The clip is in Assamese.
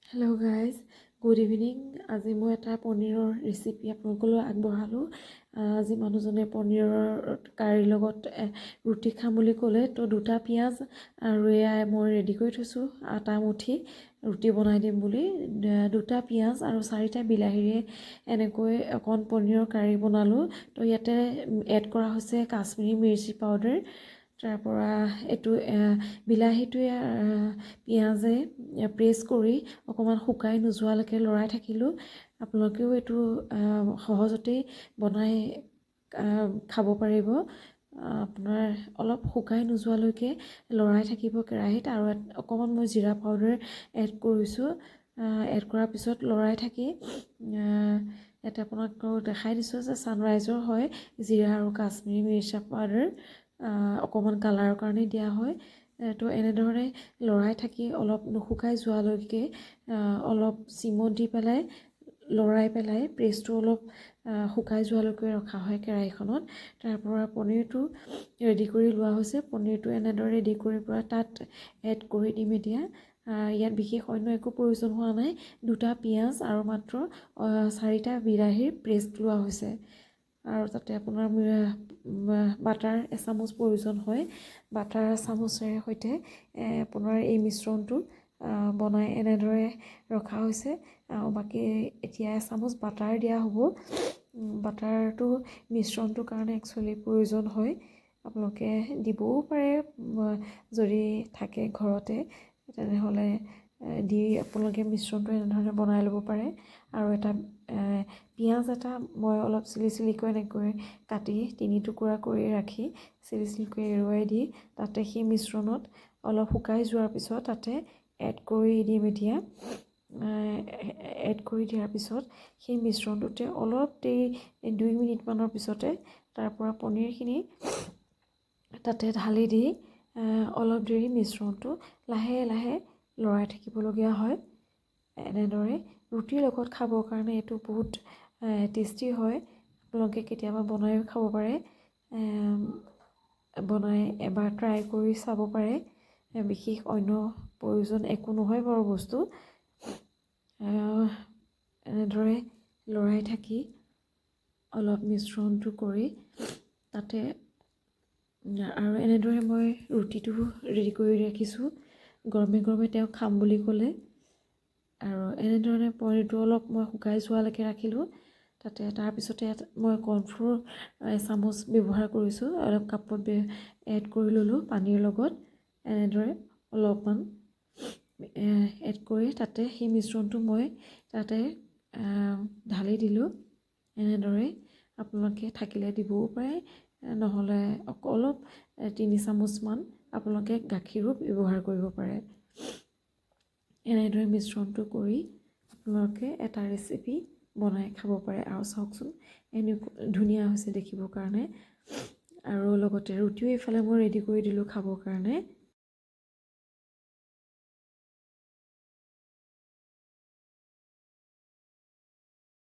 Hello' guys, good evening. আজি মই এটা পনীৰৰ ৰেচিপি আপোনালোকলৈ আগবঢ়ালোঁ। আজি মানুহজনে পনীৰৰ কাৰীৰ লগত ৰুটি খাম বুলি ক'লে, তো 2টা পিঁয়াজ আৰু এয়া মই ৰেডি কৰি থৈছোঁ আটা মুঠি ৰুটি বনাই দিম বুলি। 2টা পিঁয়াজ আৰু 4টা বিলাহীৰে এনেকৈ অকণ পনীৰৰ কাৰী বনালোঁ। তো ইয়াতে এড কৰা হৈছে কাশ্মীৰী মিৰ্চি পাউডাৰ। তাৰপৰা এইটো বিলাহীটোৱে পিঁয়াজে প্ৰেছ কৰি অকণমান শুকাই নোযোৱালৈকে লৰাই থাকিলোঁ। আপোনালোকেও এইটো সহজতেই বনাই খাব পাৰিব। আপোনাৰ অলপ শুকাই নোযোৱালৈকে লৰাই থাকিব কেৰাহীত, আৰু অকণমান মই জিৰা পাউডাৰ এড কৰিছোঁ। এড কৰাৰ পিছত লৰাই থাকি ইয়াতে আপোনালোকক দেখাই দিছোঁ যে ছানৰাইজৰ হয় জিৰা আৰু কাশ্মীৰী মিৰ্চা পাউডাৰ, অকণমান কালাৰৰ কাৰণে দিয়া হয়। তো এনেধৰণে লৰাই থাকি অলপ নুশুকাই যোৱালৈকে অলপ চিমত দি পেলাই লৰাই পেলাই পেষ্টটো অলপ শুকাই যোৱালৈকে ৰখা হয় কেৰাহীখনত। তাৰপৰা পনীৰটো ৰেডি কৰি লোৱা হৈছে। পনীৰটো এনেদৰে ৰেডি কৰি পৰা তাত এড কৰি দিম এতিয়া। ইয়াত বিশেষ অন্য একো প্ৰয়োজন হোৱা নাই। 2টা পিঁয়াজ আৰু মাত্ৰ 4টা বিলাহীৰ পেষ্ট লোৱা হৈছে, আৰু তাতে আপোনাৰ বাটাৰ এচামুচ প্ৰয়োজন হয়। বাটাৰ চামুচেৰে সৈতে আপোনাৰ এই মিশ্ৰণটো বনাই এনেদৰে ৰখা হৈছে। বাকী এতিয়া এচামুচ বাটাৰ দিয়া হ'ব। বাটাৰটো মিশ্ৰণটোৰ কাৰণে একচুৱেলি প্ৰয়োজন হয়। আপোনালোকে দিবও পাৰে যদি থাকে ঘৰতে, তেনেহ'লে দি আপোনালোকে মিশ্ৰণটো এনেধৰণে বনাই ল'ব পাৰে। আৰু এটা পিঁয়াজ এটা মই অলপ চিলি চিলিকৈ এনেকৈ কাটি 3 টুকুৰা কৰি ৰাখি চিলি চিলিকৈ এৰুৱাই দি তাতে সেই মিশ্ৰণত অলপ শুকাই যোৱাৰ পিছত তাতে এড কৰি দিম এতিয়া। এড কৰি দিয়াৰ পিছত সেই মিশ্ৰণটোতে অলপ দেৰি 2 মিনিটমানৰ পিছতে তাৰপৰা পনীৰখিনি তাতে ঢালি দি অলপ দেৰি মিশ্ৰণটো লাহে লাহে লৰাই থাকিবলগীয়া হয়। এনেদৰে ৰুটিৰ লগত খাবৰ কাৰণে এইটো বহুত টেষ্টি হয়। আপোনালোকে কেতিয়াবা বনাইও খাব পাৰে। বনাই এবাৰ ট্ৰাই কৰি চাব পাৰে। বিশেষ অন্য প্ৰয়োজন একো নহয় বাৰু বস্তু। এনেদৰে লৰাই থাকি অলপ মিশ্ৰণটো কৰি তাতে আৰু এনেদৰে মই ৰুটিটো ৰেডি কৰি ৰাখিছোঁ। গৰমে গৰমে তেওঁ খাম বুলি ক'লে, আৰু এনেধৰণে পনীৰটো অলপ মই শুকাই যোৱালৈকে ৰাখিলোঁ। তাতে তাৰপিছতে মই কৰ্ণফ্ল'ৰ এচামুচ ব্যৱহাৰ কৰিছোঁ। অলপ কাপত এড কৰি ল'লোঁ পানীৰ লগত। এনেদৰে অলপমান এড কৰি তাতে সেই মিশ্ৰণটো মই তাতে ঢালি দিলোঁ। এনেদৰে আপোনালোকে থাকিলে দিবও পাৰে, নহ'লে অলপ 3 চামুচমান আপোনালোকে গাখীৰো ব্যৱহাৰ কৰিব পাৰে। এনেদৰে মিশ্ৰণটো কৰি আপোনালোকে এটা ৰেচিপি বনাই খাব পাৰে। আৰু চাওকচোন এনেকুৱা ধুনীয়া হৈছে দেখিবৰ কাৰণে। আৰু লগতে ৰুটিও এইফালে মই ৰেডি কৰি দিলোঁ খাবৰ কাৰণে।